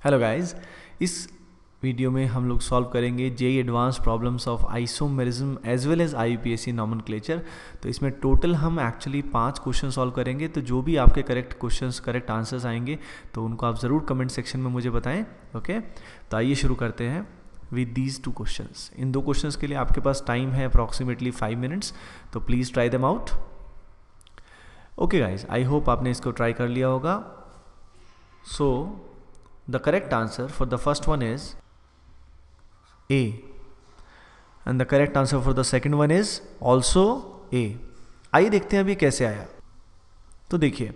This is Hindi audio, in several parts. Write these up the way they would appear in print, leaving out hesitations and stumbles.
हेलो गाइस, इस वीडियो में हम लोग सॉल्व करेंगे JEE advance problems of isomerism as well as IUPAC nomenclature. तो इसमें टोटल हम एक्चुअली 5 क्वेश्चन सॉल्व करेंगे। तो जो भी आपके करेक्ट आंसर्स आएंगे तो उनको आप ज़रूर कमेंट सेक्शन में मुझे बताएं। ओके, तो आइए शुरू करते हैं with these 2 questions. In 2 questions के लिए आपके पास टाइम है अप्रॉक्सीमेटली 5 मिनट्स, तो please try them out. Okay guys, I hope आपने इसको ट्राई कर लिया होगा। सो the correct answer for the first one is A, and the correct answer for the second one is also A। आइए देखते हैं अभी कैसे आया। तो देखिए,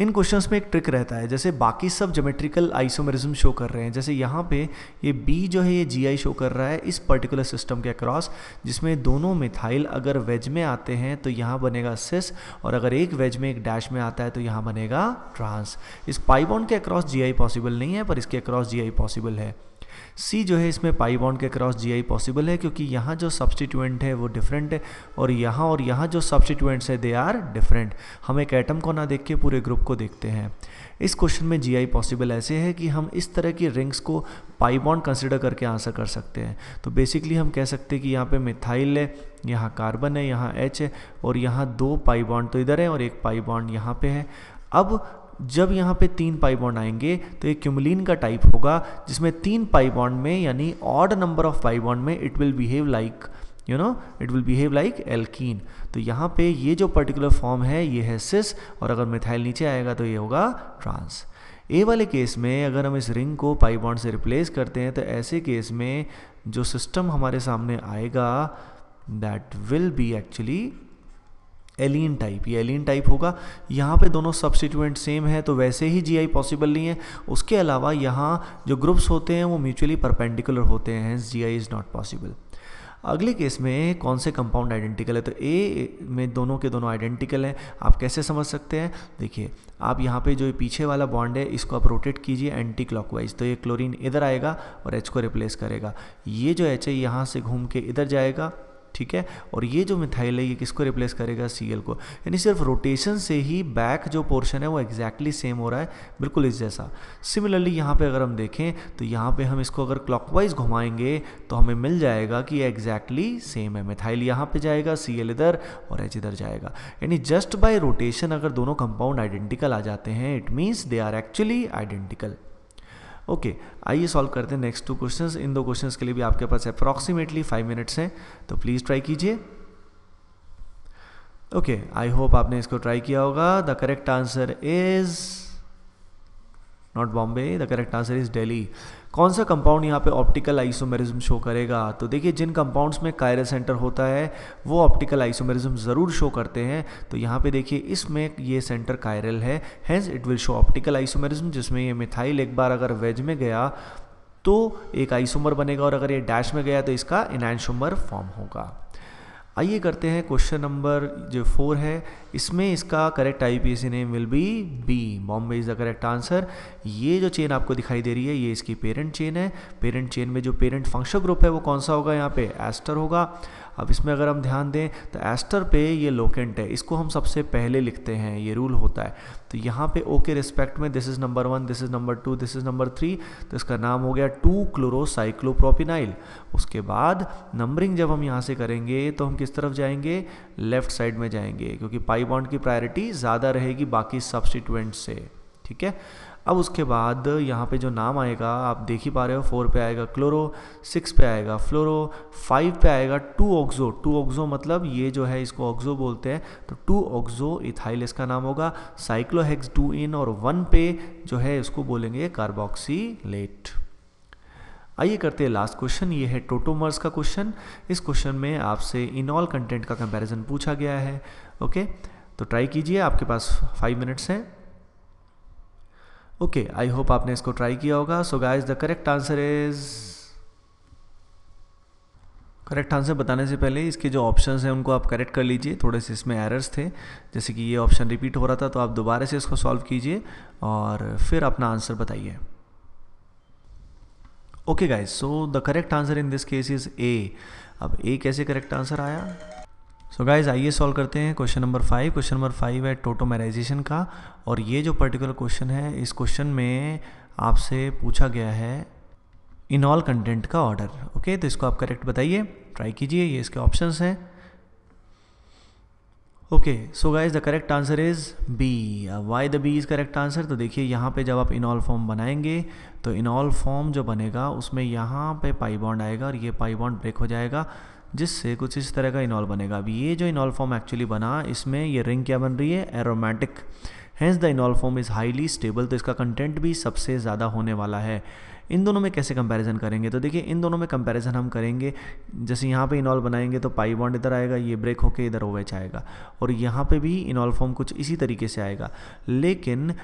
इन क्वेश्चंस में एक ट्रिक रहता है। जैसे बाकी सब ज्योमेट्रिकल आइसोमेरिज्म शो कर रहे हैं, जैसे यहाँ पे ये B जो है ये GI शो कर रहा है इस पर्टिकुलर सिस्टम के अक्रॉस, जिसमें दोनों मिथाइल अगर वेज में आते हैं तो यहाँ बनेगा सिस, और अगर एक वेज में एक डैश में आता है तो यहाँ बनेगा ट्रांस। इस पाई बॉन्ड के अक्रॉस GI पॉसिबल नहीं है, पर इसके अक्रॉस GI पॉसिबल है। C जो है इसमें पाई बॉन्ड के क्रॉस GI पॉसिबल है, क्योंकि यहाँ जो सब्स्टिट्यूएंट है वो डिफरेंट है और यहाँ जो सब्स्टिट्यूएंट्स है दे आर डिफरेंट। हम एक एटम को ना देख के पूरे ग्रुप को देखते हैं। इस क्वेश्चन में GI पॉसिबल ऐसे है कि हम इस तरह की रिंग्स को पाई बॉन्ड कंसिडर करके आंसर कर सकते हैं। तो बेसिकली हम कह सकते हैं कि यहाँ पे मिथाइल है, यहाँ कार्बन है, यहाँ H है और यहाँ 2 पाई बॉन्ड तो इधर है और एक पाई बॉन्ड यहाँ पे है। अब जब यहाँ पे 3 पाई बॉन्ड आएंगे तो एक क्यूमुलिन का टाइप होगा, जिसमें 3 पाई बॉन्ड में यानी odd number of pi bond में it will behave like alkene. तो यहाँ पे ये जो पर्टिकुलर फॉर्म है ये है सिस, और अगर मिथाइल नीचे आएगा तो ये होगा ट्रांस। ए वाले केस में अगर हम इस रिंग को पाई बॉन्ड से रिप्लेस करते हैं तो ऐसे केस में जो सिस्टम हमारे सामने आएगा that will be actually allene type. ये एलीन टाइप होगा। यहाँ पे दोनों सब्स्टिट्यूएंट सेम है तो वैसे ही GI पॉसिबल नहीं है। उसके अलावा यहाँ जो ग्रुप्स होते हैं वो म्यूचुअली परपेंडिकुलर होते हैं, hence GI is not possible. अगले केस में कौन से कंपाउंड आइडेंटिकल है, तो A में दोनों के दोनों आइडेंटिकल हैं। आप कैसे समझ सकते हैं, देखिए आप यहाँ पे जो पीछे वाला बॉन्ड है इसको आप रोटेट कीजिए एंटी क्लॉकवाइज, तो ये क्लोरीन इधर आएगा और H को रिप्लेस करेगा। ये जो H है यहाँ से घूम के इधर जाएगा, ठीक है, और ये जो मिथाइल है ये किसको रिप्लेस करेगा, Cl को। यानी सिर्फ रोटेशन से ही बैक जो पोर्शन है वो एग्जैक्टली सेम हो रहा है, बिल्कुल इस जैसा। सिमिलरली यहाँ पे अगर हम देखें तो यहाँ पे हम इसको अगर क्लॉकवाइज घुमाएंगे तो हमें मिल जाएगा कि ये एग्जैक्टली सेम है। मिथाइल यहाँ पे जाएगा, Cl इधर और H इधर जाएगा। यानी जस्ट बाय रोटेशन अगर दोनों कंपाउंड आइडेंटिकल आ जाते हैं it means they are actually identical. Okay, आइए सॉल्व करते हैं नेक्स्ट 2 क्वेश्चंस। इन 2 क्वेश्चंस के लिए भी आपके पास अप्रॉक्सीमेटली 5 मिनट्स हैं, तो प्लीज़ ट्राई कीजिए। ओके, आई होप आपने इसको ट्राई किया होगा। The correct answer is not Bombay, the correct answer is Delhi. कौन सा कंपाउंड यहाँ पे ऑप्टिकल आइसोमेरिज्म शो करेगा, तो देखिए जिन कंपाउंड्स में कायरल सेंटर होता है वो ऑप्टिकल आइसोमेरिज्म ज़रूर शो करते हैं। तो यहाँ पे देखिए इसमें ये सेंटर कायरल है, hence it will show optical isomerism, जिसमें ये मिथाइल एक बार अगर वेज में गया तो एक आइसोमर बनेगा और अगर ये डैश में गया तो इसका एनांशोमर फॉर्म होगा। आइए करते हैं क्वेश्चन नंबर जो 4 है, इसमें इसका correct IUPAC name will be B, Bombay is the correct answer. ये जो चेन आपको दिखाई दे रही है ये इसकी पेरेंट चेन है। पेरेंट चेन में जो पेरेंट फंक्शनल ग्रुप है वो कौन सा होगा, यहाँ पे एस्टर होगा। अब इसमें अगर हम ध्यान दें तो एस्टर पे ये लोकेंट है, इसको हम सबसे पहले लिखते हैं, ये रूल होता है। तो यहाँ पे O के रिस्पेक्ट में this is number 1, this is number 2, this is number 3, तो इसका नाम हो गया 2-क्लोरोसाइक्लोप्रोपिनाइल। उसके बाद नंबरिंग जब हम यहाँ से करेंगे तो हम किस तरफ जाएंगे, लेफ्ट साइड में जाएंगे, क्योंकि पाई बॉन्ड की प्रायोरिटी ज़्यादा रहेगी बाकी सब्स्टिट्यूएंट से, ठीक है। अब उसके बाद यहाँ पे जो नाम आएगा आप देख ही पा रहे हो, 4 पे आएगा क्लोरो, 6 पे आएगा फ्लोरो, 5 पे आएगा 2-ऑक्सो। 2-ऑक्सो मतलब ये जो है इसको ऑक्सो बोलते हैं, तो 2-ऑक्सो इथाइल इसका नाम होगा। साइक्लोहेक्स 2 इन और 1 पे जो है इसको बोलेंगे कार्बोक्सिलेट। आइए करते हैं लास्ट क्वेश्चन, ये है टोटोमर्स का क्वेश्चन। इस क्वेश्चन में आपसे इनॉल कंटेंट का कंपैरिजन पूछा गया है। ओके, तो ट्राई कीजिए, आपके पास 5 मिनट्स हैं। ओके, आई होप आपने इसको ट्राई किया होगा। सो गाइज द करेक्ट आंसर बताने से पहले इसके जो ऑप्शंस हैं उनको आप करेक्ट कर लीजिए। थोड़े से इसमें एरर्स थे, जैसे कि ये ऑप्शन रिपीट हो रहा था, तो आप दोबारा से इसको सॉल्व कीजिए और फिर अपना आंसर बताइए। Okay guys, so the correct answer in this case is A। अब A कैसे करेक्ट आंसर आया, सो गाइज आइए सॉल्व करते हैं क्वेश्चन नंबर 5। क्वेश्चन नंबर 5 है टोटोमराइजेशन का, और ये जो पर्टिकुलर क्वेश्चन है इस क्वेश्चन में आपसे पूछा गया है इनॉल कंटेंट का ऑर्डर। ओके, तो इसको आप करेक्ट बताइए, ट्राई कीजिए, ये इसके ऑप्शंस हैं। Okay, so guys the correct answer is B. Why the B is correct answer? तो देखिए यहाँ पे जब आप इनॉल फॉर्म बनाएंगे तो इनॉल फॉर्म जो बनेगा उसमें यहाँ पे पाई बॉन्ड आएगा और ये पाई बॉन्ड ब्रेक हो जाएगा, जिससे कुछ इस तरह का इनॉल बनेगा। अब ये जो इनॉल फॉर्म एक्चुअली बना, इसमें ये रिंग क्या बन रही है? Aromatic. Hence the enol form is highly stable, तो इसका कंटेंट भी सबसे ज़्यादा होने वाला है। इन दोनों में कैसे कंपैरिजन करेंगे? तो देखिए इन दोनों में कंपैरिजन हम करेंगे, जैसे यहाँ पे इनॉल बनाएंगे तो पाई बॉन्ड इधर आएगा, ये ब्रेक होके इधर OH आएगा, और यहाँ पे भी इनॉल फॉर्म कुछ इसी तरीके से आएगा। लेकिन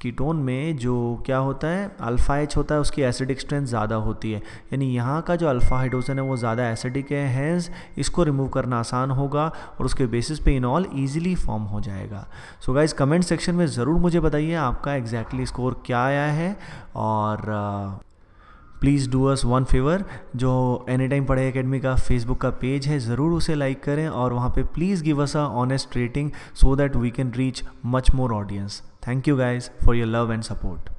कीटोन में जो क्या होता है, अल्फा H होता है, उसकी एसिडिक स्ट्रेंथ ज़्यादा होती है, यानी यहाँ का जो अल्फा हाइड्रोजन है वो ज़्यादा एसिडिक है, हैंस इसको रिमूव करना आसान होगा और उसके बेसिस पे इनॉल ईजिली फॉर्म हो जाएगा। सो गाइज कमेंट सेक्शन में ज़रूर मुझे बताइए आपका एग्जैक्टली स्कोर क्या आया है, और please do us one favour, जो एनी टाइम पढ़े एकेडमी का फेसबुक का पेज है ज़रूर उसे लाइक करें, और वहाँ पे please give us a honest rating so that we can reach much more audience. Thank you guys for your love and support.